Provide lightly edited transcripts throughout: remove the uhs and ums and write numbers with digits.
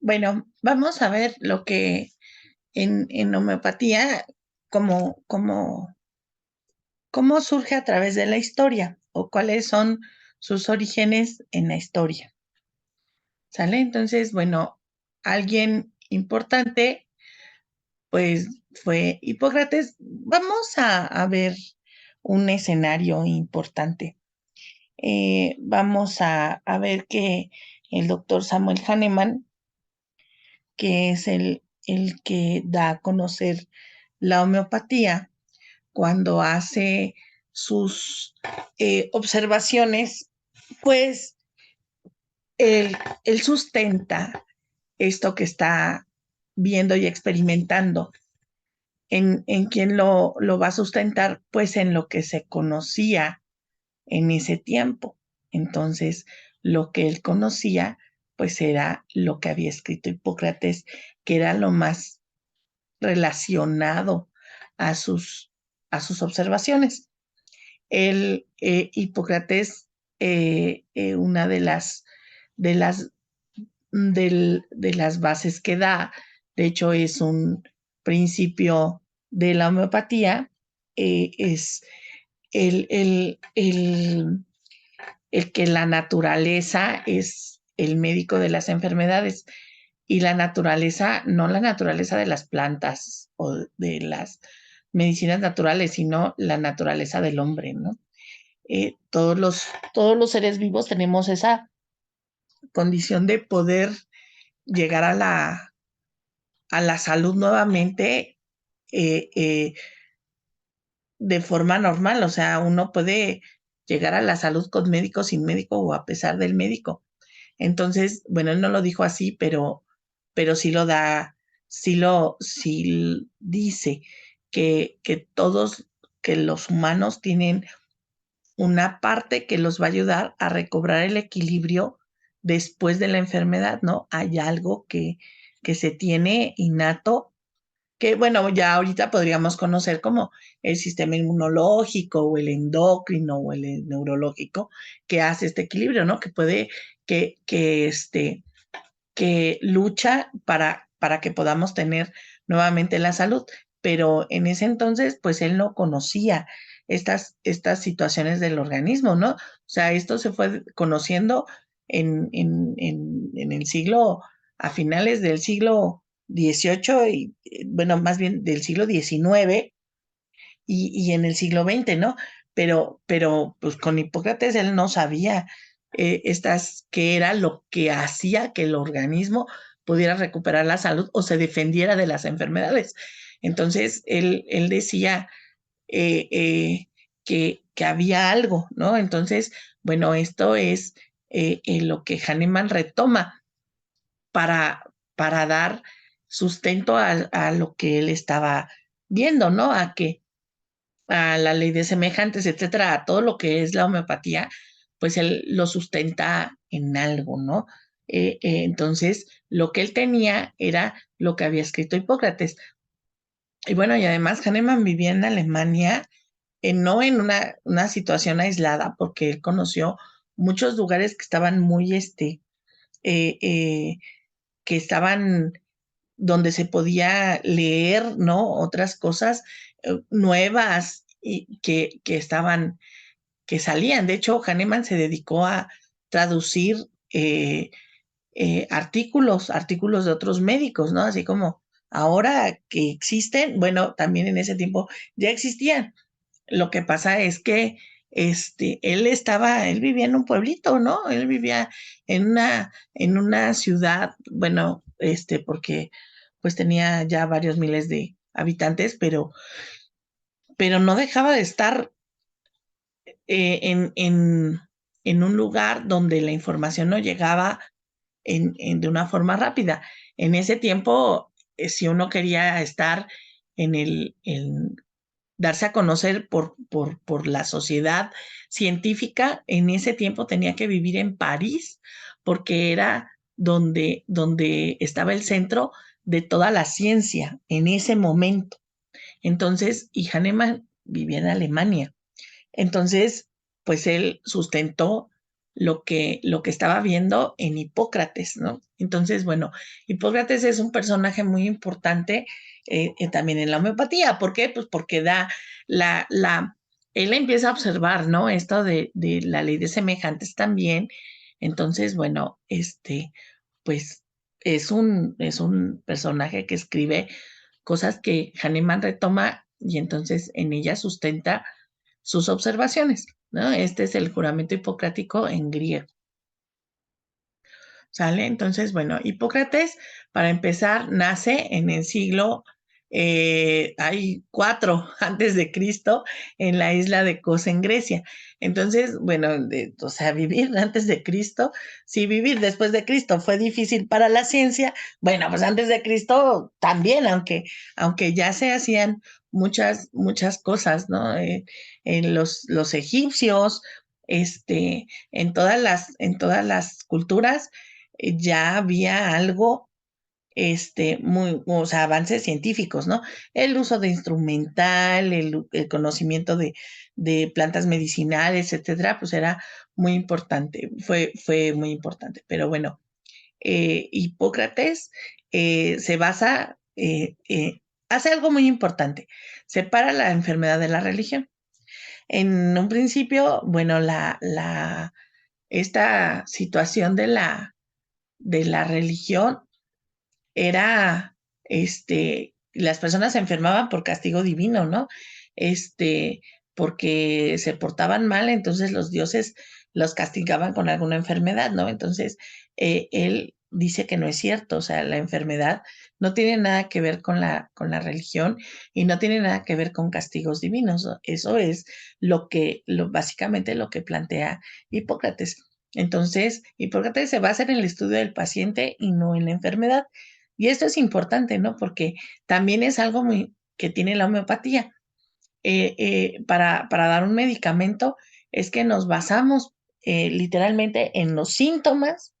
Bueno, vamos a ver lo que en homeopatía, cómo, cómo, cómo surge a través de la historia o cuáles son sus orígenes en la historia. ¿Sale? Entonces, bueno, alguien importante, pues fue Hipócrates. Vamos a ver un escenario importante. Vamos a ver que el doctor Samuel Hahnemann, que es el que da a conocer la homeopatía, cuando hace sus observaciones, pues él, él sustenta esto que está viendo y experimentando. ¿En quién lo va a sustentar? Pues en lo que se conocía en ese tiempo. Entonces, lo que él conocía, pues era lo que había escrito Hipócrates, que era lo más relacionado a sus observaciones. Hipócrates, una de las, de las bases que da, de hecho es un principio de la homeopatía, es el, el, el, el que la naturaleza es el médico de las enfermedades y la naturaleza, no la naturaleza de las plantas o de las medicinas naturales, sino la naturaleza del hombre, ¿no? Todos los seres vivos tenemos esa condición de poder llegar a la salud nuevamente de forma normal, o sea, uno puede llegar a la salud con médico, sin médico o a pesar del médico. Entonces, bueno, él no lo dijo así, pero sí lo da, sí dice que todos, que los humanos tienen una parte que los va a ayudar a recobrar el equilibrio después de la enfermedad, ¿no? Hay algo que se tiene innato, que bueno, ya ahorita podríamos conocer como el sistema inmunológico o el endocrino o el neurológico que hace este equilibrio, ¿no? Que puede, que lucha para que podamos tener nuevamente la salud. Pero en ese entonces, pues él no conocía estas situaciones del organismo, ¿no? O sea, esto se fue conociendo en el siglo, a finales del siglo XVIII y, bueno, más bien del siglo XIX y en el siglo XX, ¿no? Pues con Hipócrates él no sabía qué era lo que hacía que el organismo pudiera recuperar la salud o se defendiera de las enfermedades. Entonces, él decía eh, eh, que había algo, ¿no? Entonces, bueno, esto es lo que Hahnemann retoma para dar sustento a lo que él estaba viendo, ¿no? A la ley de semejantes, etcétera, a todo lo que es la homeopatía, pues él lo sustenta en algo, ¿no? Entonces, lo que él tenía era lo que había escrito Hipócrates. Y bueno, y además Hahnemann vivía en Alemania, no en una situación aislada, porque él conoció muchos lugares que estaban muy, eh, eh, que estaban donde se podía leer, ¿no? Otras cosas nuevas y que estaban, que salían. De hecho, Hahnemann se dedicó a traducir artículos de otros médicos, ¿no? Así como ahora que existen, bueno, también en ese tiempo ya existían. Lo que pasa es que él vivía en un pueblito, ¿no? Él vivía en una ciudad, bueno, porque pues tenía ya varios miles de habitantes, pero no dejaba de estar en un lugar donde la información no llegaba de una forma rápida. En ese tiempo, si uno quería estar en darse a conocer por la sociedad científica, en ese tiempo tenía que vivir en París, porque era donde estaba el centro de toda la ciencia en ese momento. Entonces, y Hahnemann vivía en Alemania. Entonces, pues él sustentó lo que estaba viendo en Hipócrates, ¿no? Entonces, bueno, Hipócrates es un personaje muy importante también en la homeopatía. ¿Por qué? Pues porque da la él empieza a observar, ¿no? Esto de la ley de semejantes también. Entonces, bueno, pues es un personaje que escribe cosas que Hahnemann retoma y entonces en ella sustenta sus observaciones, ¿no? Este es el juramento hipocrático en griego. ¿Sale? Entonces, bueno, Hipócrates, para empezar, nace en el siglo hay 4 antes de Cristo en la isla de Kos en Grecia. Entonces, bueno, o sea, vivir antes de Cristo, si vivir después de Cristo fue difícil para la ciencia, bueno, pues antes de Cristo también, aunque ya se hacían muchas cosas, ¿no? En los egipcios, en todas las culturas ya había algo, o sea, avances científicos, ¿no? El uso de instrumental, el conocimiento de plantas medicinales, etcétera, pues era muy importante, fue muy importante. Pero bueno, Hipócrates se basa, hace algo muy importante, separa la enfermedad de la religión. En un principio, bueno, esta situación de la religión era, las personas se enfermaban por castigo divino, ¿no? Porque se portaban mal, entonces los dioses los castigaban con alguna enfermedad, ¿no? Entonces, él dice que no es cierto, o sea, la enfermedad no tiene nada que ver con la religión y no tiene nada que ver con castigos divinos, ¿no? Eso es básicamente lo que plantea Hipócrates. Entonces, Hipócrates se basa en el estudio del paciente y no en la enfermedad. Y esto es importante, ¿no? Porque también es algo muy que tiene la homeopatía. Para dar un medicamento es que nos basamos literalmente en los síntomas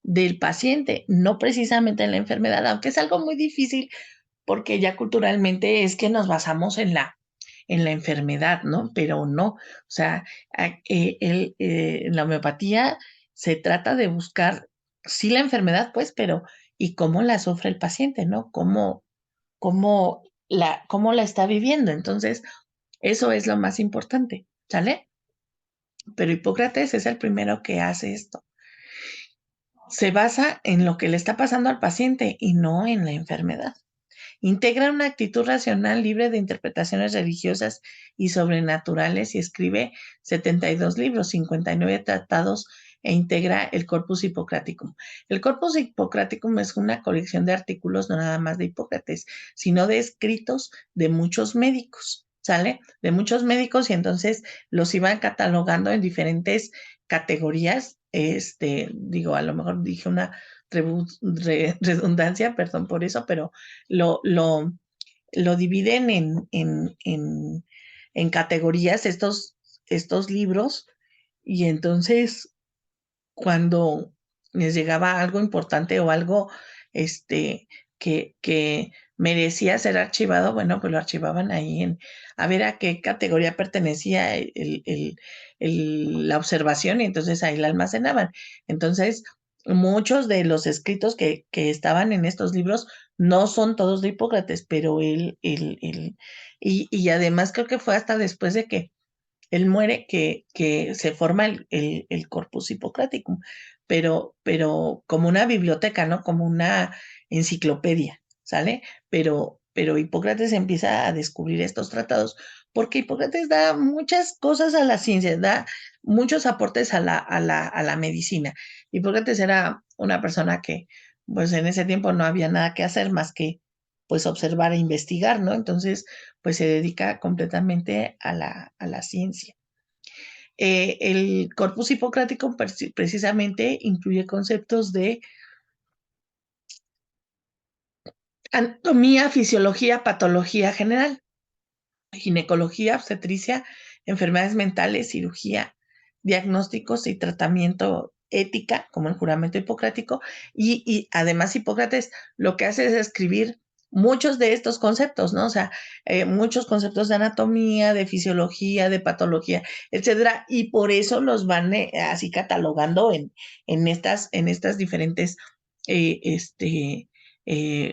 del paciente, no precisamente en la enfermedad, aunque es algo muy difícil porque ya culturalmente es que nos basamos en la enfermedad, ¿no? Pero no, o sea, en la homeopatía se trata de buscar, sí la enfermedad, pues, pero ¿y cómo la sufre el paciente, ¿no? ¿Cómo la está viviendo? Entonces, eso es lo más importante, ¿sale? Pero Hipócrates es el primero que hace esto. Se basa en lo que le está pasando al paciente y no en la enfermedad. Integra una actitud racional libre de interpretaciones religiosas y sobrenaturales y escribe 72 libros, 59 tratados e integra el Corpus Hippocraticum. El Corpus Hippocraticum es una colección de artículos no nada más de Hipócrates, sino de escritos de muchos médicos, ¿sale? De muchos médicos y entonces los iban catalogando en diferentes categorías. Digo, a lo mejor dije una redundancia, perdón por eso, pero lo, lo, lo dividen en categorías estos libros y entonces cuando les llegaba algo importante o algo que merecía ser archivado, bueno, pues lo archivaban ahí a ver a qué categoría pertenecía la observación y entonces ahí la almacenaban. Entonces, muchos de los escritos que estaban en estos libros no son todos de Hipócrates, pero y además creo que fue hasta después de que él muere que se forma el Corpus Hippocraticum, pero como una biblioteca, ¿no? Como una enciclopedia, ¿sale? Pero Hipócrates empieza a descubrir estos tratados porque Hipócrates da muchas cosas a la ciencia, da muchos aportes a la medicina. Hipócrates era una persona que, pues en ese tiempo no había nada que hacer más que, pues, observar e investigar, ¿no? Entonces, pues se dedica completamente a la ciencia. El corpus hipocrático precisamente incluye conceptos de anatomía, fisiología, patología general, ginecología, obstetricia, enfermedades mentales, cirugía, diagnósticos y tratamiento ética, como el juramento hipocrático, y además Hipócrates lo que hace es escribir muchos de estos conceptos, ¿no? O sea, muchos conceptos de anatomía, de fisiología, de patología, etcétera, y por eso los van así catalogando en estas diferentes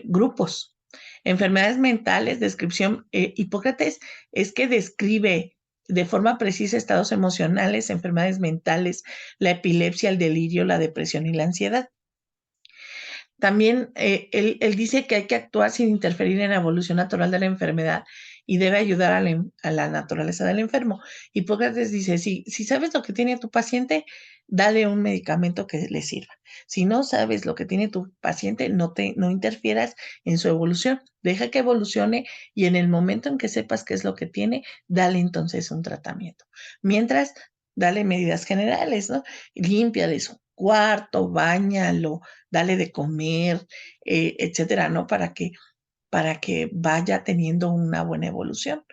grupos. Enfermedades mentales, descripción, Hipócrates es que describe de forma precisa estados emocionales, enfermedades mentales, la epilepsia, el delirio, la depresión y la ansiedad. También él dice que hay que actuar sin interferir en la evolución natural de la enfermedad y debe ayudar a la naturaleza del enfermo. Hipócrates dice, si sabes lo que tiene tu paciente, dale un medicamento que le sirva. Si no sabes lo que tiene tu paciente, no interfieras en su evolución. Deja que evolucione y en el momento en que sepas qué es lo que tiene, dale entonces un tratamiento. Mientras, dale medidas generales, ¿no? Límpiale su cuarto, báñalo, dale de comer, etcétera, ¿no? Para que vaya teniendo una buena evolución.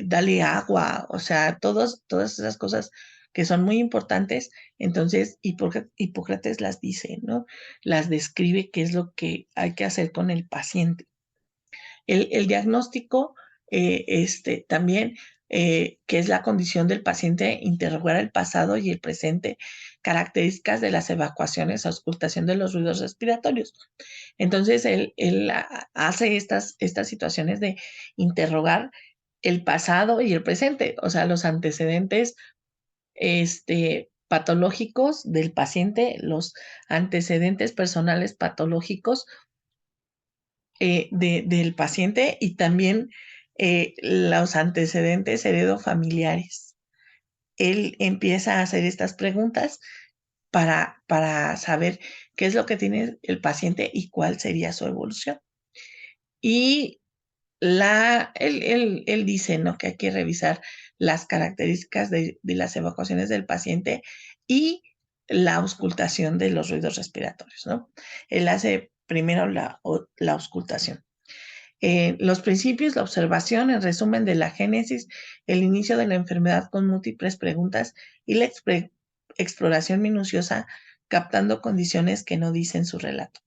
Dale agua, o sea, todas esas cosas que son muy importantes. Entonces, Hipócrates las dice, ¿no? Las describe qué es lo que hay que hacer con el paciente. El diagnóstico, también, que es la condición del paciente, interrogar el pasado y el presente, características de las evacuaciones, auscultación de los ruidos respiratorios. Entonces, él hace estas situaciones de interrogar el pasado y el presente, o sea, los antecedentes patológicos del paciente, los antecedentes personales patológicos del paciente y también los antecedentes heredofamiliares. Él empieza a hacer estas preguntas para saber qué es lo que tiene el paciente y cuál sería su evolución. Y él dice, ¿no? Que hay que revisar las características de las evacuaciones del paciente y la auscultación de los ruidos respiratorios, ¿no? Él hace primero la auscultación. Los principios, la observación, el resumen de la génesis, el inicio de la enfermedad con múltiples preguntas y la exploración minuciosa captando condiciones que no dicen su relato.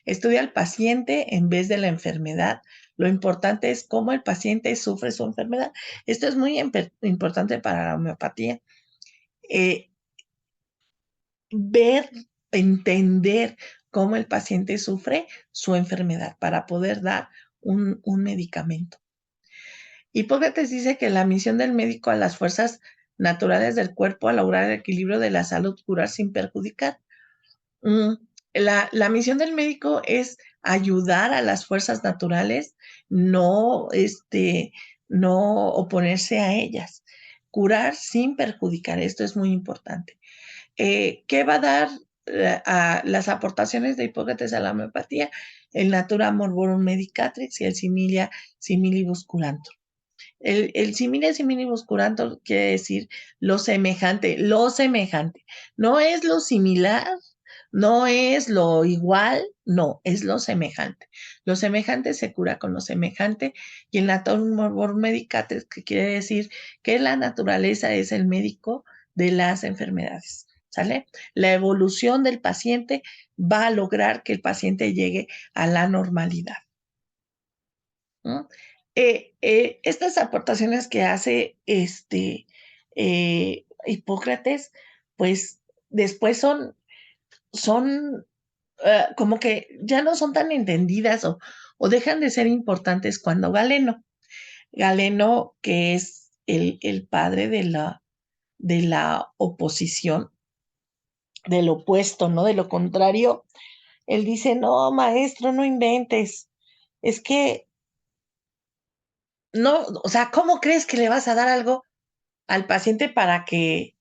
Estudia al paciente en vez de la enfermedad. Lo importante es cómo el paciente sufre su enfermedad. Esto es muy importante para la homeopatía. Eh, ver, entender cómo el paciente sufre su enfermedad para poder dar un medicamento. Hipócrates dice que la misión del médico a las fuerzas naturales del cuerpo a lograr el equilibrio de la salud, curar sin perjudicar. Mm, la misión del médico es ayudar a las fuerzas naturales, no, no oponerse a ellas. Curar sin perjudicar, esto es muy importante. ¿Qué va a dar a las aportaciones de Hipócrates a la homeopatía? El Natura Morborum Medicatrix y el Similia Similibus Curantur. El similia similibus curantur quiere decir lo semejante, lo semejante. No es lo similar, no es lo igual, no, es lo semejante. Lo semejante se cura con lo semejante y el Naturum Morborum Medicatrix, que quiere decir que la naturaleza es el médico de las enfermedades. ¿Sale? La evolución del paciente va a lograr que el paciente llegue a la normalidad, ¿no? Estas aportaciones que hace Hipócrates, pues después son como que ya no son tan entendidas o dejan de ser importantes cuando Galeno, que es el padre de la oposición, del opuesto, ¿no? De lo contrario, él dice, no, maestro, no inventes, es que no, o sea, ¿cómo crees que le vas a dar algo al paciente para que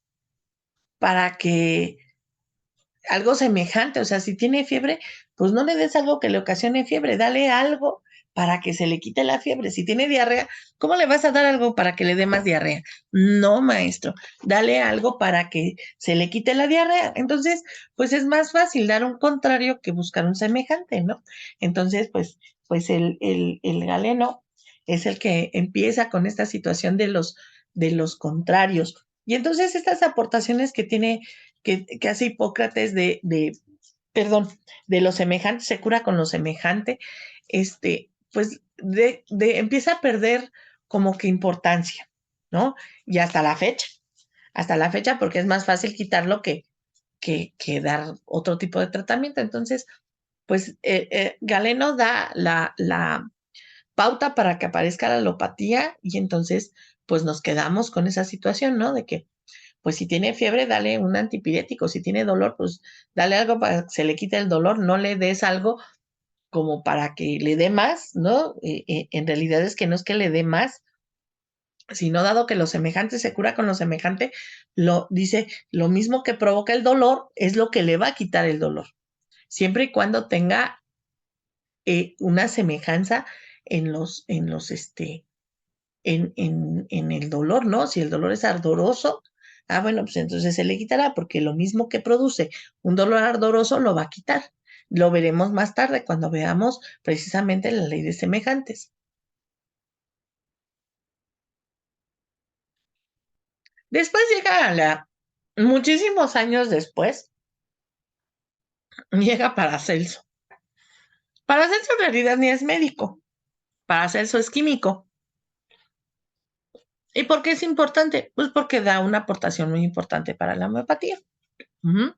algo semejante, o sea, si tiene fiebre, pues no le des algo que le ocasione fiebre, dale algo para que se le quite la fiebre. Si tiene diarrea, ¿cómo le vas a dar algo para que le dé más diarrea? No, maestro, dale algo para que se le quite la diarrea. Entonces, pues es más fácil dar un contrario que buscar un semejante, ¿no? Entonces, pues el galeno es el que empieza con esta situación de los contrarios. Y entonces estas aportaciones que tiene que hace Hipócrates perdón, de lo semejante, se cura con lo semejante, pues empieza a perder como que importancia, ¿no? Y hasta la fecha, porque es más fácil quitarlo que dar otro tipo de tratamiento. Entonces, pues Galeno da la pauta para que aparezca la alopatía y entonces pues nos quedamos con esa situación, ¿no? De que pues si tiene fiebre, dale un antipirético, si tiene dolor, pues dale algo para que se le quite el dolor, no le des algo como para que le dé más, ¿no? En realidad es que no es que le dé más, sino dado que lo semejante se cura con lo semejante, dice, lo mismo que provoca el dolor es lo que le va a quitar el dolor, siempre y cuando tenga una semejanza en el dolor, ¿no? Si el dolor es ardoroso, bueno, pues entonces se le quitará, porque lo mismo que produce un dolor ardoroso lo va a quitar. Lo veremos más tarde cuando veamos precisamente la ley de semejantes. Después muchísimos años después, llega Paracelso. Paracelso en realidad ni es médico. Paracelso es químico. ¿Y por qué es importante? Pues porque da una aportación muy importante para la homeopatía. Uh-huh.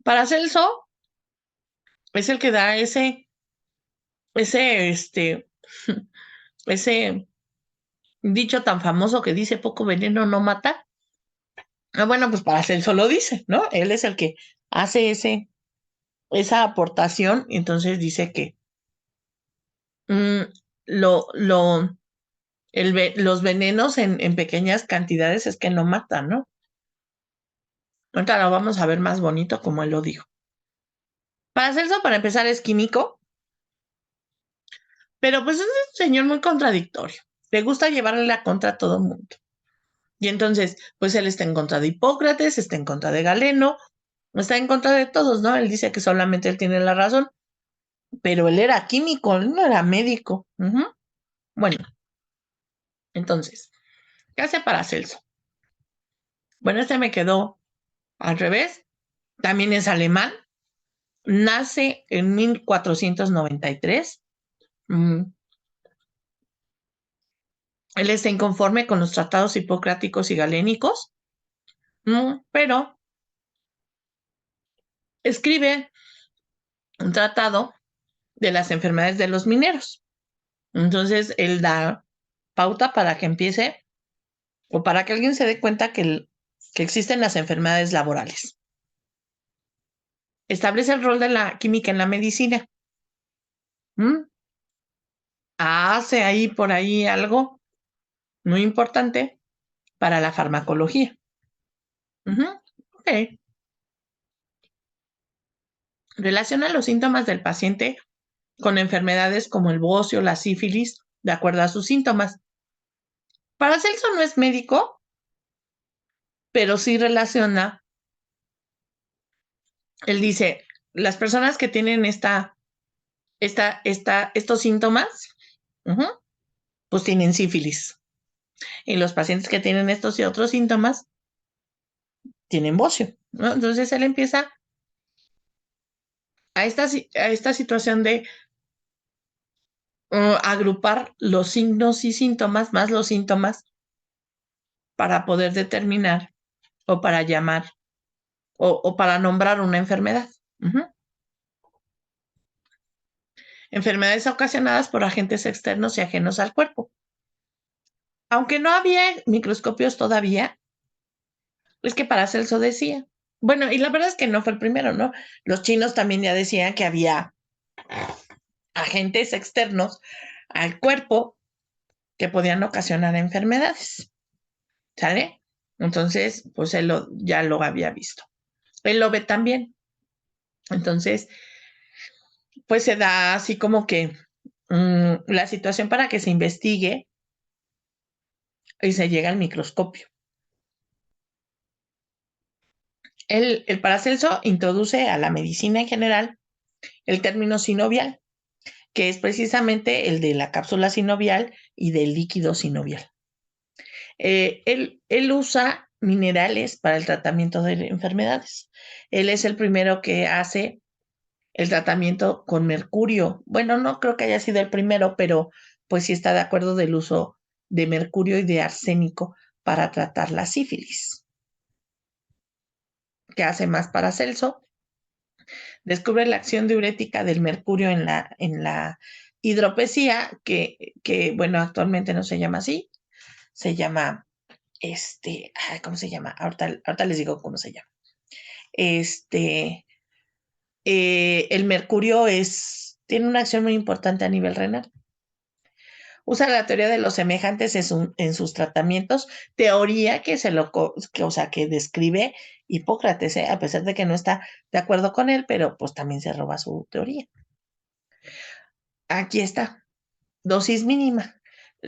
Paracelso es el que da ese, ese dicho tan famoso que dice poco veneno no mata. Bueno, pues Paracelso lo dice, ¿no? Él es el que hace esa aportación, y entonces dice que mm, lo, lo, los venenos en pequeñas cantidades es que no matan, ¿no? Ahorita lo vamos a ver más bonito como él lo dijo. Paracelso, para empezar, es químico, pero pues es un señor muy contradictorio. Le gusta llevarle la contra a todo el mundo. Y entonces, pues él está en contra de Hipócrates, está en contra de Galeno, está en contra de todos, ¿no? Él dice que solamente él tiene la razón, pero él era químico, él no era médico. Uh-huh. Bueno, entonces, ¿qué hace Paracelso? Bueno, este me quedó al revés, también es alemán, nace en 1493. Él está inconforme con los tratados hipocráticos y galénicos, pero escribe un tratado de las enfermedades de los mineros. Entonces, él da pauta para que empiece o para que alguien se dé cuenta que existen las enfermedades laborales. Establece el rol de la química en la medicina. ¿Mm? Hace ahí por ahí algo muy importante para la farmacología. Uh-huh. Okay. Relaciona los síntomas del paciente con enfermedades como el bocio, la sífilis, de acuerdo a sus síntomas. Paracelso no es médico, pero sí relaciona. Él dice, las personas que tienen estos síntomas, uh-huh, pues tienen sífilis. Y los pacientes que tienen estos y otros síntomas tienen bocio, ¿no? Entonces él empieza a esta situación de agrupar los signos y síntomas más los síntomas para poder determinar o para llamar o para nombrar una enfermedad. Uh-huh. Enfermedades ocasionadas por agentes externos y ajenos al cuerpo. Aunque no había microscopios todavía, es que Paracelso decía. Bueno, y la verdad es que no fue el primero, ¿no? Los chinos también ya decían que había agentes externos al cuerpo que podían ocasionar enfermedades, ¿sale? Entonces, pues él ya lo había visto. Él lo ve también. Entonces, pues se da así como que la situación para que se investigue y se llega al microscopio. El Paracelso introduce a la medicina en general el término sinovial, que es precisamente el de la cápsula sinovial y del líquido sinovial. Él usa minerales para el tratamiento de enfermedades. Él es el primero que hace el tratamiento con mercurio. Bueno, no creo que haya sido el primero, pero pues sí está de acuerdo del uso de mercurio y de arsénico para tratar la sífilis. ¿Qué hace más Paracelso? Descubre la acción diurética del mercurio en la hidropesía, bueno, actualmente no se llama así, se llama, ¿cómo se llama? Ahorita les digo cómo se llama. El mercurio tiene una acción muy importante a nivel renal. Usa la teoría de los semejantes en sus tratamientos, teoría o sea, que describe Hipócrates, a pesar de que no está de acuerdo con él, pero pues también se roba su teoría. Aquí está, dosis mínima.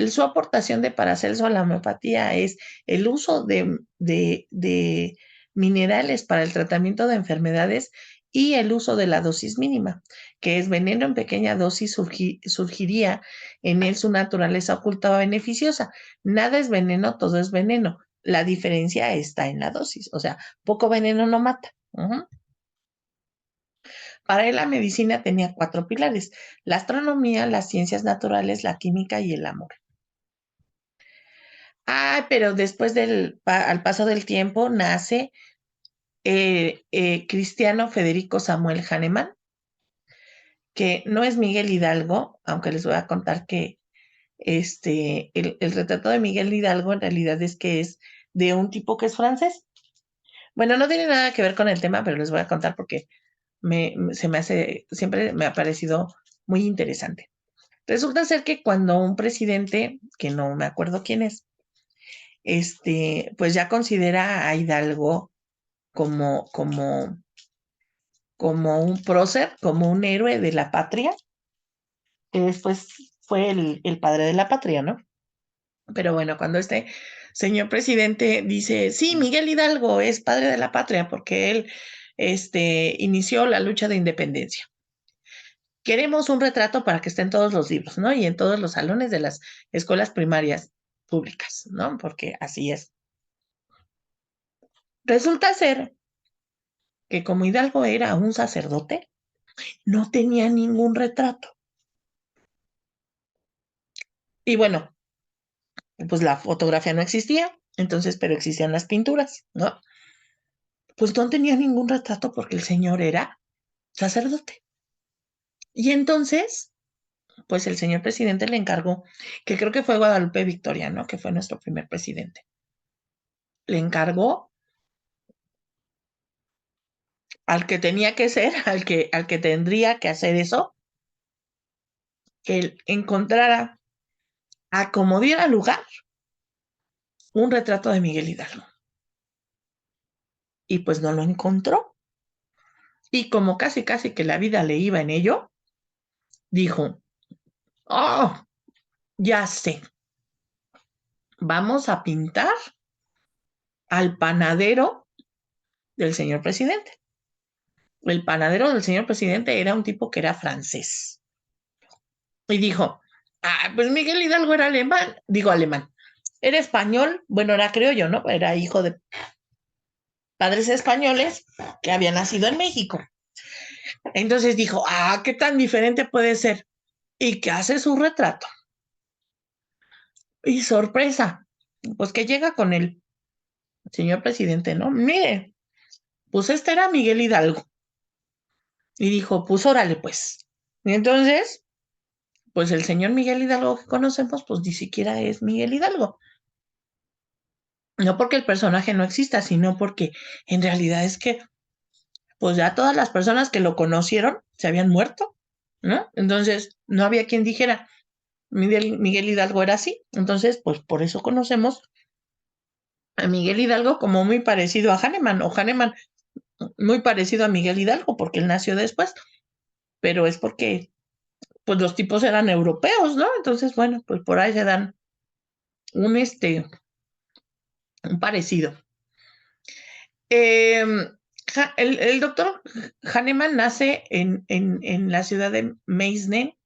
Su aportación de Paracelso a la homeopatía es el uso de minerales para el tratamiento de enfermedades y el uso de la dosis mínima, que es veneno en pequeña dosis, surgiría en él su naturaleza oculta o beneficiosa. Nada es veneno, todo es veneno. La diferencia está en la dosis, o sea, poco veneno no mata. Para él la medicina tenía 4 pilares: la astronomía, las ciencias naturales, la química y el amor. Pero después al paso del tiempo nace Cristiano Federico Samuel Hahnemann, que no es Miguel Hidalgo, aunque les voy a contar que el retrato de Miguel Hidalgo en realidad es que es de un tipo que es francés. Bueno, no tiene nada que ver con el tema, pero les voy a contar porque siempre me ha parecido muy interesante. Resulta ser que cuando un presidente, que no me acuerdo quién es, pues ya considera a Hidalgo como, como, como un prócer, como un héroe de la patria, que después fue el padre de la patria, ¿no? Pero bueno, cuando este señor presidente dice, sí, Miguel Hidalgo es padre de la patria porque él inició la lucha de independencia. Queremos un retrato para que esté en todos los libros, ¿no? Y en todos los salones de las escuelas primarias públicas, ¿no? Porque así es. Resulta ser que como Hidalgo era un sacerdote, no tenía ningún retrato. Y bueno, pues la fotografía no existía, entonces, pero existían las pinturas, ¿no? Pues no tenía ningún retrato porque el señor era sacerdote. Y entonces, pues el señor presidente le encargó, que creo que fue Guadalupe Victoria, ¿no? Que fue nuestro primer presidente. Le encargó al que tenía que ser, al que tendría que hacer eso, que él encontrara, a como diera lugar, un retrato de Miguel Hidalgo. Y pues no lo encontró. Y como casi que la vida le iba en ello, dijo, oh, ya sé, vamos a pintar al panadero del señor presidente. El panadero del señor presidente era un tipo que era francés. Y dijo, pues Miguel Hidalgo era alemán, era español, bueno, era criollo, ¿no? Era hijo de padres españoles que habían nacido en México. Entonces dijo, ¿qué tan diferente puede ser? Y que hace su retrato. Y sorpresa, pues que llega con el señor presidente, ¿no? Mire, pues este era Miguel Hidalgo. Y dijo, pues órale, pues. Y entonces, pues el señor Miguel Hidalgo que conocemos, pues ni siquiera es Miguel Hidalgo. No porque el personaje no exista, sino porque en realidad es que, pues ya todas las personas que lo conocieron se habían muerto, ¿no? Entonces, no había quien dijera, Miguel Hidalgo era así. Entonces, pues por eso conocemos a Miguel Hidalgo como muy parecido a Hahnemann, o Hahnemann muy parecido a Miguel Hidalgo, porque él nació después, pero es porque pues los tipos eran europeos, ¿no? Entonces, bueno, pues por ahí se dan un, un parecido. Eh, el doctor Hahnemann nace en la ciudad de Meissen,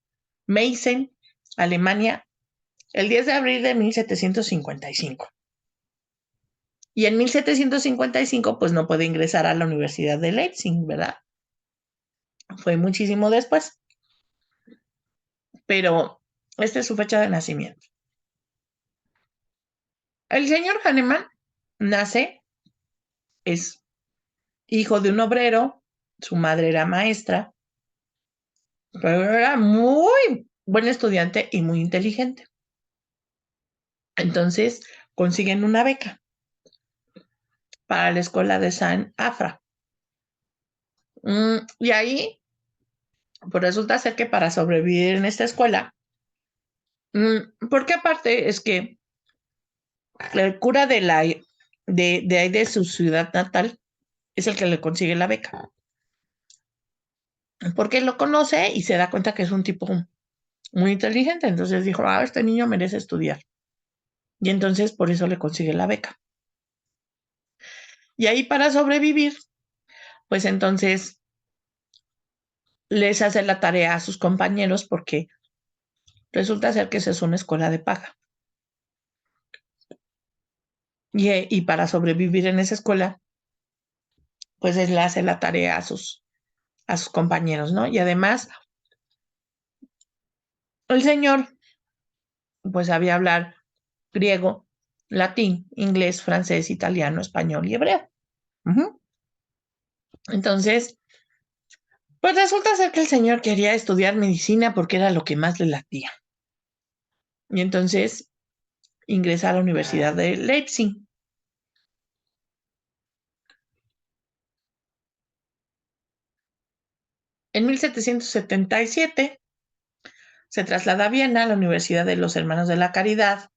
Alemania, el 10 de abril de 1755. Y en 1755, pues no puede ingresar a la Universidad de Leipzig, ¿verdad? fue muchísimo después, pero esta es su fecha de nacimiento. El señor Hahnemann nace, es hijo de un obrero, su madre era maestra, pero era muy buen estudiante y muy inteligente. Entonces consiguen una beca para la escuela de San Afra. Y ahí, pues resulta ser que para sobrevivir en esta escuela, porque aparte es que el cura de ahí de su ciudad natal es el que le consigue la beca, porque lo conoce y se da cuenta que es un tipo muy inteligente, entonces dijo, este niño merece estudiar, y entonces por eso le consigue la beca. Y ahí para sobrevivir, pues entonces les hace la tarea a sus compañeros porque resulta ser que esa es una escuela de paga. Y para sobrevivir en esa escuela, pues él le hace la tarea a sus compañeros, ¿no? Y además, el señor, pues sabía hablar griego, latín, inglés, francés, italiano, español y hebreo. Uh-huh. Entonces, pues resulta ser que el señor quería estudiar medicina porque era lo que más le latía. Y entonces ingresa a la Universidad de Leipzig. En 1777 se traslada a Viena, a la Universidad de los Hermanos de la Caridad,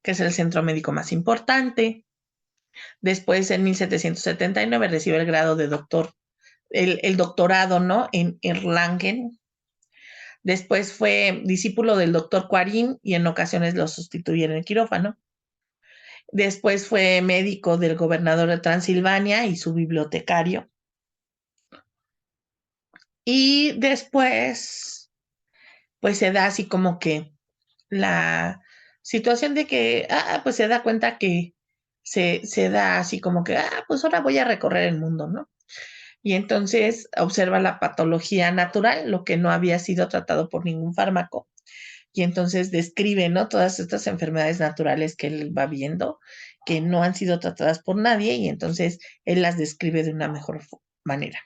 que es el centro médico más importante. Después, en 1779, recibe el grado de doctor, el doctorado, ¿no? En Erlangen. Después fue discípulo del doctor Quarin y en ocasiones lo sustituye en el quirófano. Después fue médico del gobernador de Transilvania y su bibliotecario. Y después, pues se da así como que la situación de que, pues se da cuenta que se da así como que, pues ahora voy a recorrer el mundo, ¿no? Y entonces observa la patología natural, lo que no había sido tratado por ningún fármaco. Y entonces describe, ¿no? Todas estas enfermedades naturales que él va viendo, que no han sido tratadas por nadie, y entonces él las describe de una mejor manera.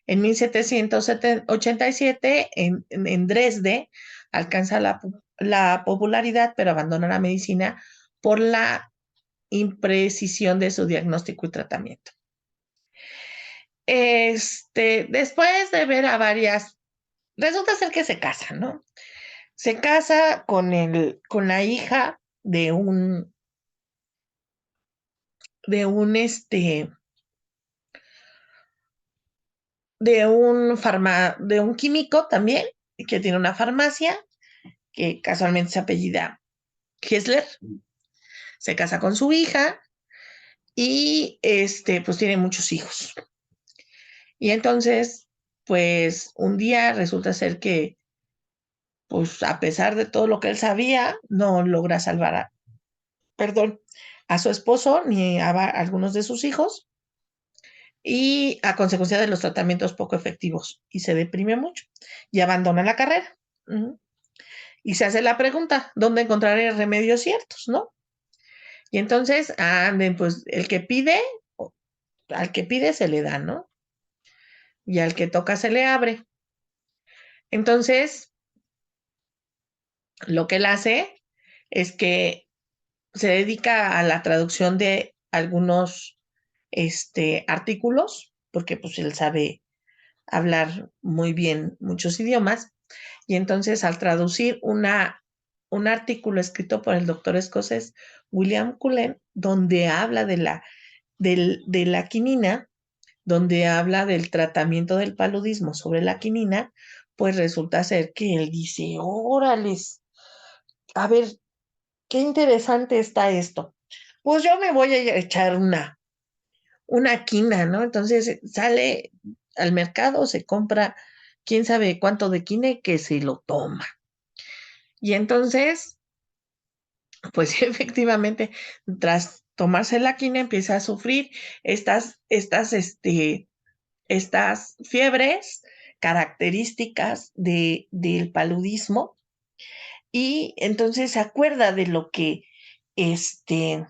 En 1787, en Dresde, alcanza la popularidad, pero abandona la medicina por la imprecisión de su diagnóstico y tratamiento. Después de ver a varias, resulta ser que se casa, ¿no? Se casa con la hija de un, este, de un químico también, que tiene una farmacia, que casualmente se apellida Hessler. Se casa con su hija y pues tiene muchos hijos. Y entonces, pues un día resulta ser que, pues a pesar de todo lo que él sabía, no logra salvar perdón, a su esposo ni a algunos de sus hijos y a consecuencia de los tratamientos poco efectivos y se deprime mucho y abandona la carrera. Uh-huh. Y se hace la pregunta, ¿dónde encontraré remedios ciertos, no? Y entonces, pues al que pide se le da, ¿no? Y al que toca se le abre. Entonces, lo que él hace es que se dedica a la traducción de algunos artículos, porque pues él sabe hablar muy bien muchos idiomas, y entonces al traducir un artículo escrito por el doctor escocés William Cullen, donde habla de la quinina, donde habla del tratamiento del paludismo sobre la quinina, pues resulta ser que él dice, órales, a ver, qué interesante está esto. Pues yo me voy a echar una quina, ¿no? Entonces sale al mercado, se compra quién sabe cuánto de quina que se lo toma. Y entonces, pues efectivamente, tras tomarse la quina empieza a sufrir estas estas fiebres características del paludismo y entonces se acuerda de lo que este,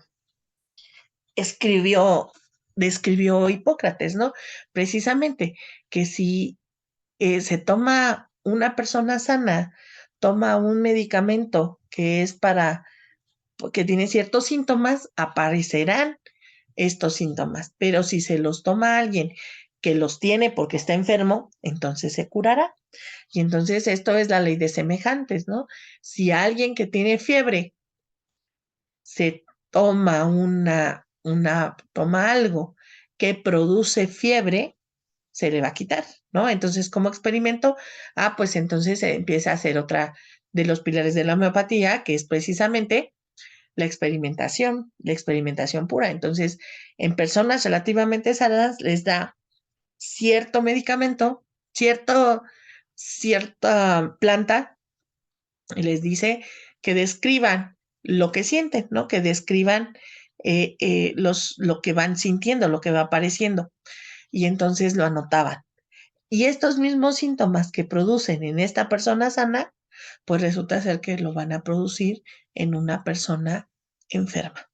escribió, describió Hipócrates, ¿no? Precisamente que si se toma una persona sana, toma un medicamento que es que tiene ciertos síntomas, aparecerán estos síntomas, pero si se los toma alguien que los tiene porque está enfermo, entonces se curará. Y entonces esto es la ley de semejantes, ¿no? Si alguien que tiene fiebre se toma toma algo que produce fiebre, se le va a quitar, ¿no? Entonces, como experimento, pues entonces se empieza a hacer otra de los pilares de la homeopatía, que es precisamente la experimentación pura. Entonces, en personas relativamente sanas les da cierto medicamento, cierta planta, y les dice que describan lo que sienten, ¿no? Que describan lo que van sintiendo, lo que va apareciendo. Y entonces lo anotaban. Y estos mismos síntomas que producen en esta persona sana, pues resulta ser que lo van a producir en una persona enferma.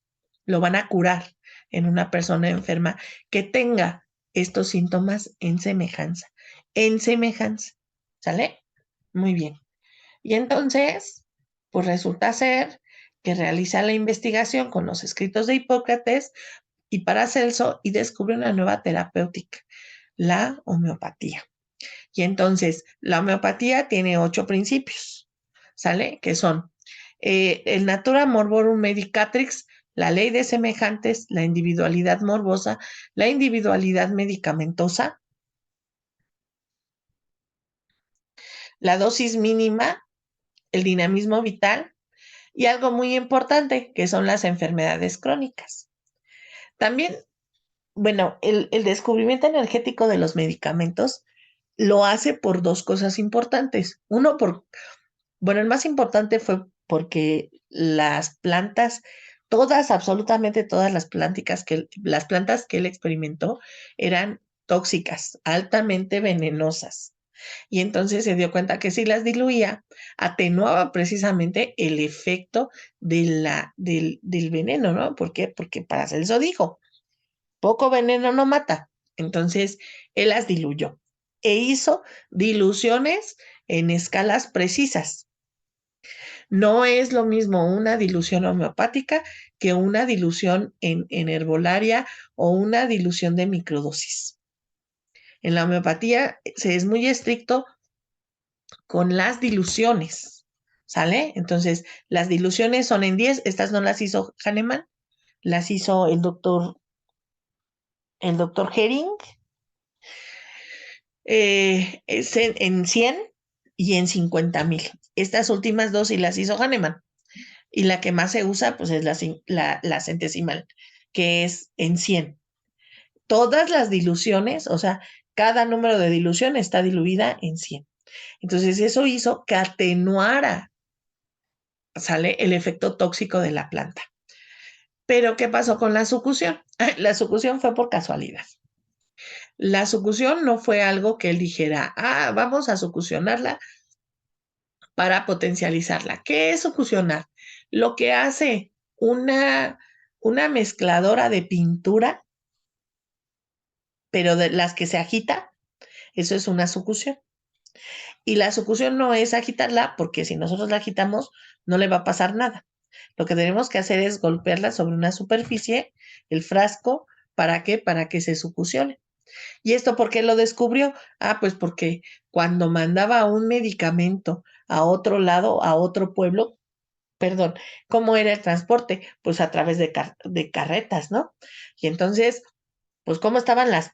Lo van a curar en una persona enferma que tenga estos síntomas en semejanza. En semejanza. ¿Sale? Muy bien. Y entonces, pues resulta ser que realiza la investigación con los escritos de Hipócrates y Paracelso y descubre una nueva terapéutica, la homeopatía. Y entonces, la homeopatía tiene 8 principios, ¿sale? Que son el natura morborum medicatrix, la ley de semejantes, la individualidad morbosa, la individualidad medicamentosa, la dosis mínima, el dinamismo vital y algo muy importante, que son las enfermedades crónicas. También, bueno, el descubrimiento energético de los medicamentos lo hace por 2 cosas importantes. Uno, bueno, el más importante fue porque las plantas, todas, absolutamente todas las plantas que él experimentó eran tóxicas, altamente venenosas. Y entonces se dio cuenta que si las diluía, atenuaba precisamente el efecto del veneno, ¿no? ¿Por qué? Porque Paracelso dijo, poco veneno no mata. Entonces, él las diluyó e hizo diluciones en escalas precisas. No es lo mismo una dilución homeopática que una dilución en herbolaria o una dilución de microdosis. En la homeopatía se es muy estricto con las diluciones, ¿sale? Entonces, las diluciones son en 10, estas no las hizo Hahnemann, las hizo el doctor Hering, es en 100 y en 50,000. Estas últimas dos sí las hizo Hahnemann. Y la que más se usa, pues es la centesimal, que es en 100. Todas las diluciones, o sea, cada número de dilución está diluida en 100. Entonces, eso hizo que atenuara, sale el efecto tóxico de la planta. Pero, ¿qué pasó con la sucusión? La sucusión fue por casualidad. La sucusión no fue algo que él dijera, vamos a sucusionarla para potencializarla. ¿Qué es sucusionar? Lo que hace una mezcladora de pintura, pero de las que se agita, eso es una sucusión. Y la sucusión no es agitarla, porque si nosotros la agitamos, no le va a pasar nada. Lo que tenemos que hacer es golpearla sobre una superficie, el frasco, ¿para qué? Para que se sucusione. ¿Y esto por qué lo descubrió? Pues porque cuando mandaba un medicamento a otro lado, a otro pueblo, perdón, ¿cómo era el transporte? Pues a través de carretas, ¿no? Y entonces, pues cómo estaban las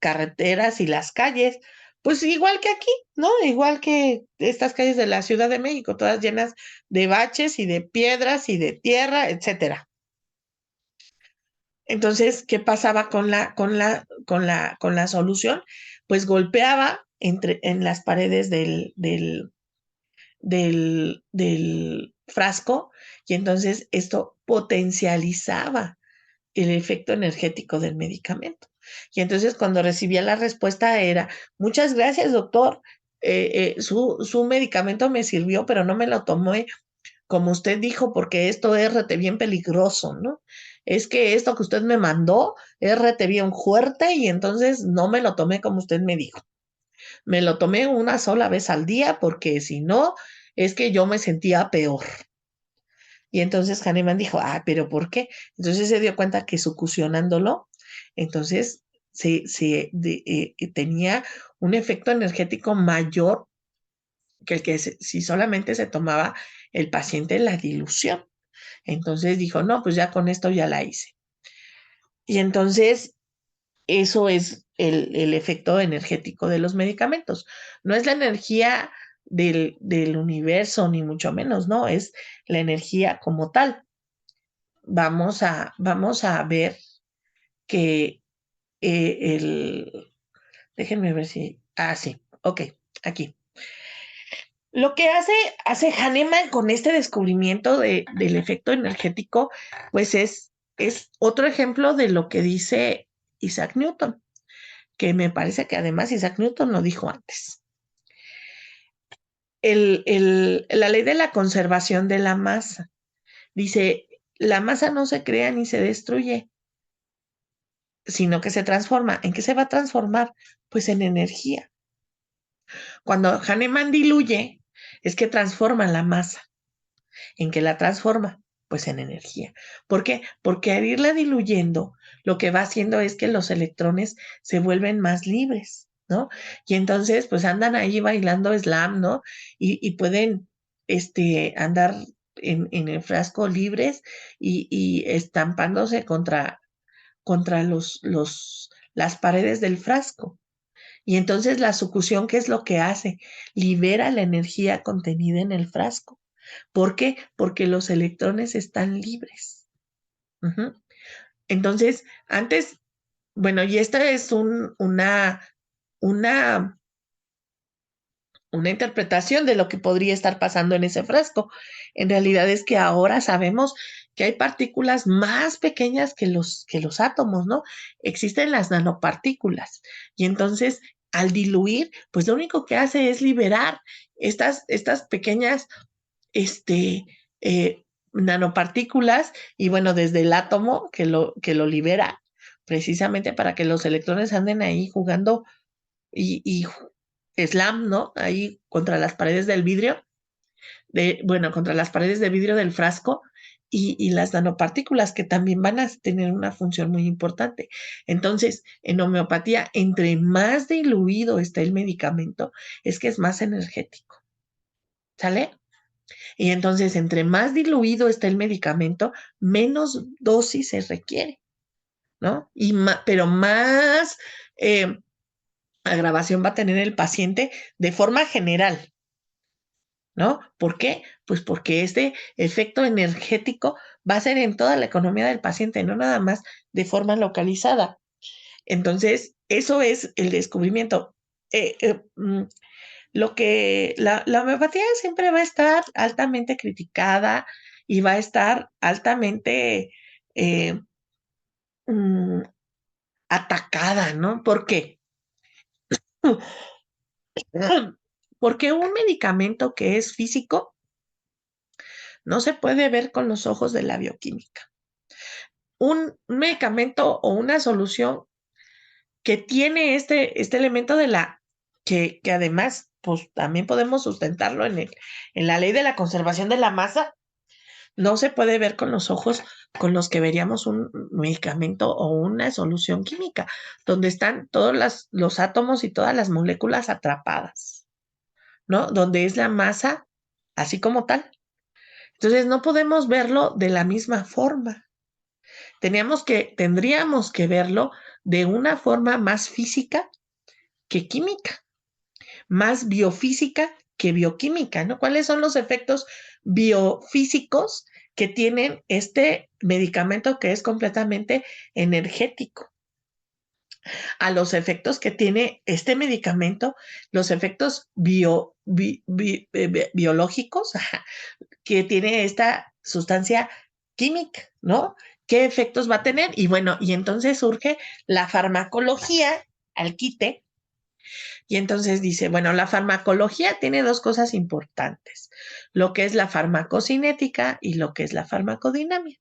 carreteras y las calles, pues igual que aquí, ¿no? Igual que estas calles de la Ciudad de México, todas llenas de baches y de piedras y de tierra, etcétera. Entonces, ¿qué pasaba con la solución? Pues golpeaba en las paredes del frasco y entonces esto potencializaba el efecto energético del medicamento. Y entonces cuando recibía la respuesta era, muchas gracias, doctor. Su medicamento me sirvió, pero no me lo tomé como usted dijo, porque esto es rete bien peligroso, ¿no? Es que esto que usted me mandó es rete bien fuerte y entonces no me lo tomé como usted me dijo. Me lo tomé una sola vez al día porque si no, es que yo me sentía peor. Y entonces Hahnemann dijo, ah, pero ¿por qué? Entonces se dio cuenta que succionándolo, entonces tenía un efecto energético mayor que el que si solamente se tomaba el paciente la dilución. Entonces dijo, no, pues ya con esto ya la hice. Y entonces eso es el efecto energético de los medicamentos. No es la energía del universo, ni mucho menos, no, es la energía como tal. Vamos a ver que déjenme ver si, sí, ok, aquí. Lo que hace Hahnemann con este descubrimiento del efecto energético, pues es otro ejemplo de lo que dice Isaac Newton, que me parece que además Isaac Newton lo dijo antes. La ley de la conservación de la masa dice, la masa no se crea ni se destruye, sino que se transforma. ¿En qué se va a transformar? Pues en energía. Cuando Hahnemann diluye, es que transforma la masa. ¿En qué la transforma? Pues en energía. ¿Por qué? Porque al irla diluyendo, lo que va haciendo es que los electrones se vuelven más libres, ¿no? Y entonces, pues andan ahí bailando slam, ¿no? Y pueden andar en el frasco libres y estampándose contra las paredes del frasco. Y entonces la sucusión, ¿qué es lo que hace? Libera la energía contenida en el frasco. ¿Por qué? Porque los electrones están libres. Ujú. Entonces, antes, bueno, y esta es una, una interpretación de lo que podría estar pasando en ese frasco. En realidad es que ahora sabemos que hay partículas más pequeñas que los átomos, ¿no? Existen las nanopartículas. Y entonces, al diluir, pues lo único que hace es liberar estas pequeñas este, nanopartículas y bueno, desde el átomo que lo libera precisamente para que los electrones anden ahí jugando y slam, ¿no? Ahí contra las paredes del vidrio, bueno, contra las paredes de vidrio del frasco y las nanopartículas que también van a tener una función muy importante. Entonces, en homeopatía, entre más diluido está el medicamento, es que es más energético. ¿Sale? Y entonces, entre más diluido está el medicamento, menos dosis se requiere, ¿no? Pero más eh, agravación va a tener el paciente de forma general, ¿no? ¿Por qué? Pues porque este efecto energético va a ser en toda la economía del paciente, no nada más de forma localizada. Entonces, eso es el descubrimiento. Eh, eh, mm, lo que la homeopatía siempre va a estar altamente criticada y va a estar altamente eh, mm, atacada, ¿no? ¿Por qué? Porque un medicamento que es físico no se puede ver con los ojos de la bioquímica. Un medicamento o una solución que tiene este elemento que además, pues también podemos sustentarlo en la ley de la conservación de la masa, no se puede ver con los ojos con los que veríamos un medicamento o una solución química, donde están todos los átomos y todas las moléculas atrapadas, ¿no? Donde es la masa así como tal. Entonces no podemos verlo de la misma forma. Tendríamos que verlo de una forma más física que química, más biofísica que bioquímica, ¿no? ¿Cuáles son los efectos biofísicos que tienen este medicamento que es completamente energético? A los efectos que tiene este medicamento, los efectos biológicos que tiene esta sustancia química, ¿no? qué efectos va a tener. Y bueno, y entonces surge la farmacología al quite. Y entonces dice, bueno, la farmacología tiene dos cosas importantes, lo que es la farmacocinética y lo que es la farmacodinamia.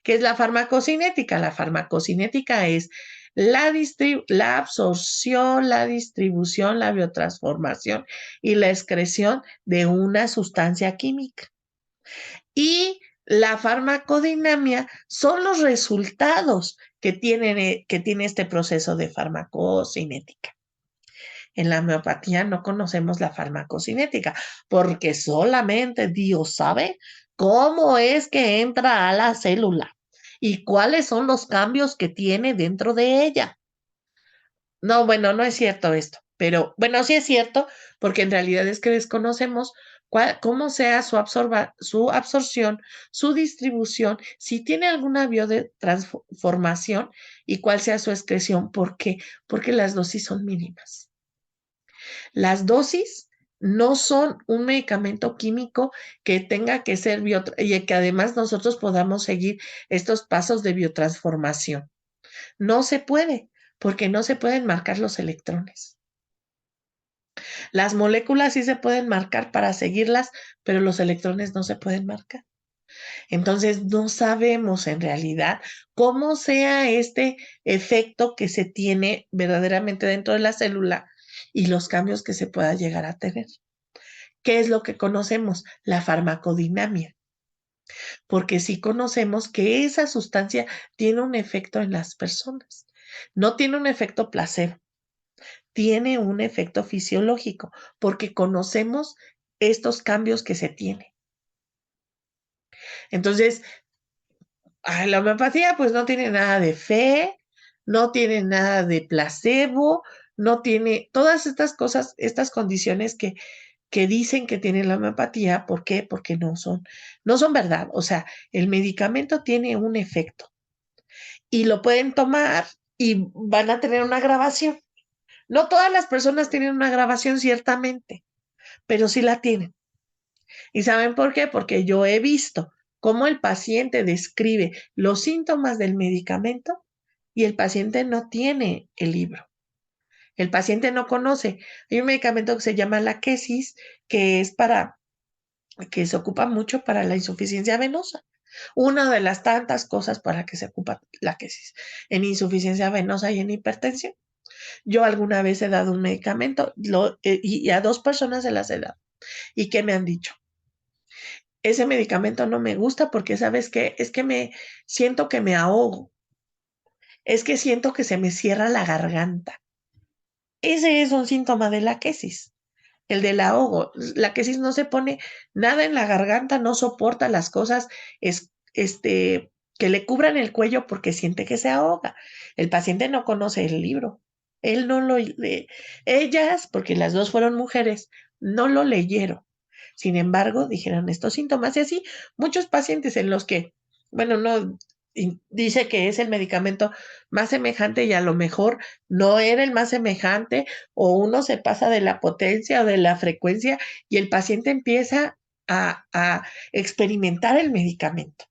¿Qué es la farmacocinética? La farmacocinética es la absorción, la distribución, la biotransformación y la excreción de una sustancia química. Y la farmacodinamia son los resultados que tiene este proceso de farmacocinética. En la homeopatía no conocemos la farmacocinética porque solamente Dios sabe cómo es que entra a la célula y cuáles son los cambios que tiene dentro de ella. No, bueno, no es cierto esto, pero bueno, sí es cierto porque en realidad es que desconocemos cómo sea su absorción, su distribución, si tiene alguna biotransformación y cuál sea su excreción. ¿Por qué? Porque las dosis son mínimas. Las dosis no son un medicamento químico que tenga que ser y que además nosotros podamos seguir estos pasos de biotransformación. No se puede, porque no se pueden marcar los electrones. Las moléculas sí se pueden marcar para seguirlas, pero los electrones no se pueden marcar. Entonces, no sabemos en realidad cómo sea este efecto que se tiene verdaderamente dentro de la célula y los cambios que se pueda llegar a tener. ¿Qué es lo que conocemos? La farmacodinamia, porque sí conocemos que esa sustancia tiene un efecto en las personas. No tiene un efecto placebo, tiene un efecto fisiológico, porque conocemos estos cambios que se tienen. Entonces, la homeopatía pues no tiene nada de fe, no tiene nada de placebo, no tiene todas estas cosas, estas condiciones que dicen que tienen la homeopatía. ¿Por qué? Porque no son verdad. O sea, el medicamento tiene un efecto y lo pueden tomar y van a tener una grabación. No todas las personas tienen una grabación, ciertamente, pero sí la tienen. ¿Y saben por qué? Porque yo he visto cómo el paciente describe los síntomas del medicamento y el paciente no tiene el libro. El paciente no conoce. Hay un medicamento que se llama Laquesis, que se ocupa mucho para la insuficiencia venosa. Una de las tantas cosas para que se ocupa Laquesis en insuficiencia venosa y en hipertensión. Yo alguna vez he dado un medicamento y a dos personas se las he dado. ¿Y qué me han dicho? Ese medicamento no me gusta porque, ¿sabes qué? Es que me siento que me ahogo. Es que siento que se me cierra la garganta. Ese es un síntoma de la quesis, el del ahogo. La quesis no se pone nada en la garganta, no soporta las cosas que le cubran el cuello porque siente que se ahoga. El paciente no conoce el libro. Él no lo, ellas, porque las dos fueron mujeres, no lo leyeron. Sin embargo, dijeron estos síntomas y así muchos pacientes en los que, bueno, no dice que es el medicamento más semejante y a lo mejor no era el más semejante o uno se pasa de la potencia o de la frecuencia y el paciente empieza a experimentar el medicamento.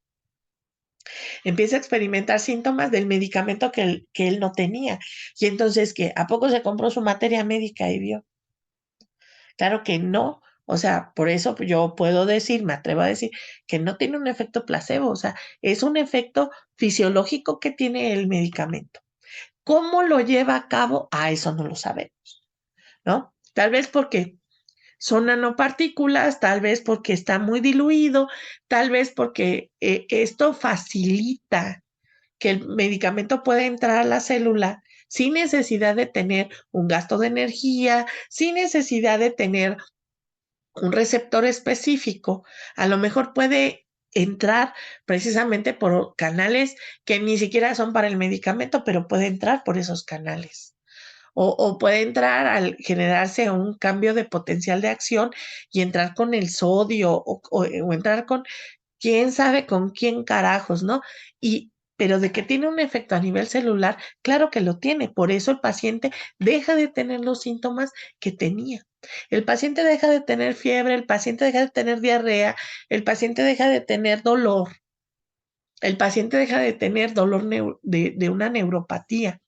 Empieza a experimentar síntomas del medicamento que él no tenía. Y entonces, ¿qué? ¿A poco se compró su materia médica y vio? Claro que no. O sea, por eso yo puedo decir, me atrevo a decir, que no tiene un efecto placebo. O sea, es un efecto fisiológico que tiene el medicamento. ¿Cómo lo lleva a cabo? Eso no lo sabemos, ¿no? Tal vez porque son nanopartículas, tal vez porque está muy diluido, tal vez porque esto facilita que el medicamento pueda entrar a la célula sin necesidad de tener un gasto de energía, sin necesidad de tener un receptor específico. A lo mejor puede entrar precisamente por canales que ni siquiera son para el medicamento, pero puede entrar por esos canales. O puede entrar al generarse un cambio de potencial de acción y entrar con el sodio o entrar con quién sabe con quién carajos, ¿no? Pero de que tiene un efecto a nivel celular, claro que lo tiene. Por eso el paciente deja de tener los síntomas que tenía. El paciente deja de tener fiebre, el paciente deja de tener diarrea, el paciente deja de tener dolor. el paciente deja de tener dolor de una neuropatía.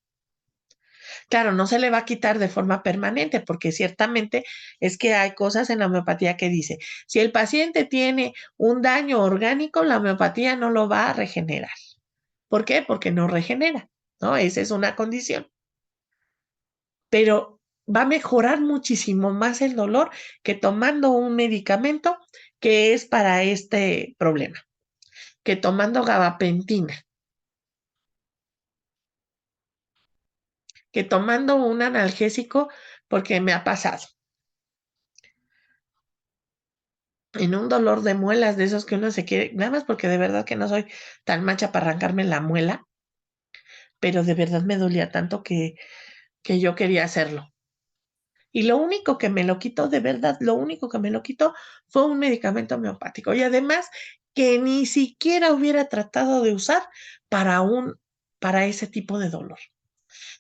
Claro, no se le va a quitar de forma permanente, porque ciertamente es que hay cosas en la homeopatía que dice, si el paciente tiene un daño orgánico, la homeopatía no lo va a regenerar. ¿Por qué? Porque no regenera, ¿no? Esa es una condición. Pero va a mejorar muchísimo más el dolor que tomando un medicamento que es para este problema, que tomando gabapentina, que tomando un analgésico, porque me ha pasado. En un dolor de muelas, de esos que uno se quiere, nada más porque de verdad que no soy tan macha para arrancarme la muela, pero de verdad me dolía tanto que yo quería hacerlo. Y lo único que me lo quitó, de verdad, lo único que me lo quitó fue un medicamento homeopático. Y además que ni siquiera hubiera tratado de usar para ese tipo de dolor.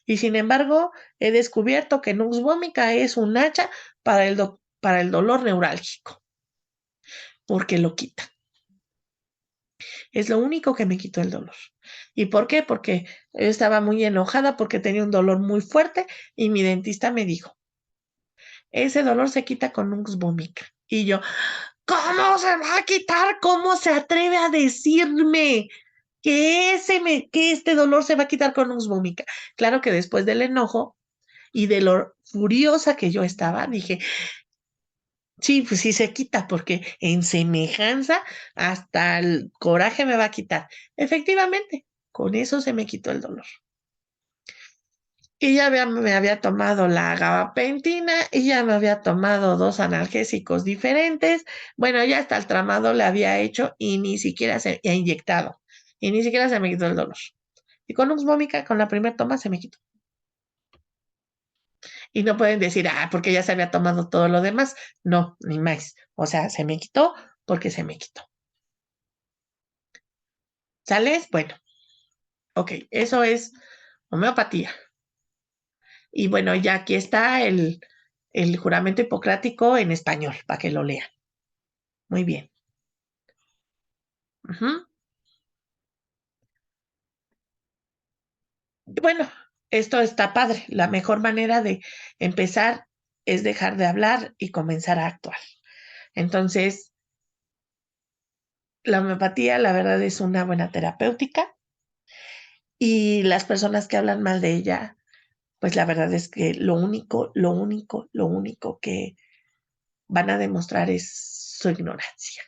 Y sin embargo, he descubierto que Nux vomica es un hacha para el dolor neurálgico, porque lo quita. Es lo único que me quitó el dolor. ¿Y por qué? Porque yo estaba muy enojada porque tenía un dolor muy fuerte y mi dentista me dijo, ese dolor se quita con Nux vomica. Y yo, ¿cómo se va a quitar? ¿Cómo se atreve a decirme que este dolor se va a quitar con Nux vomica? Claro que después del enojo y de lo furiosa que yo estaba, dije, sí, pues sí se quita, porque en semejanza hasta el coraje me va a quitar. Efectivamente, con eso se me quitó el dolor. Y me había tomado la gabapentina y ya me había tomado 2 analgésicos diferentes. Bueno, ya hasta el tramado le había hecho y ni siquiera se ha inyectado. Y ni siquiera se me quitó el dolor. Y con Uxvómica, con la primera toma, se me quitó. Y no pueden decir, porque ya se había tomado todo lo demás. No, ni más. O sea, se me quitó porque se me quitó. ¿Sales? Bueno, ok, eso es homeopatía. Y bueno, ya aquí está el juramento hipocrático en español, para que lo lean. Muy bien. Ujú. Bueno, esto está padre. La mejor manera de empezar es dejar de hablar y comenzar a actuar. Entonces, la homeopatía, la verdad, es una buena terapéutica y las personas que hablan mal de ella, pues la verdad es que lo único que van a demostrar es su ignorancia.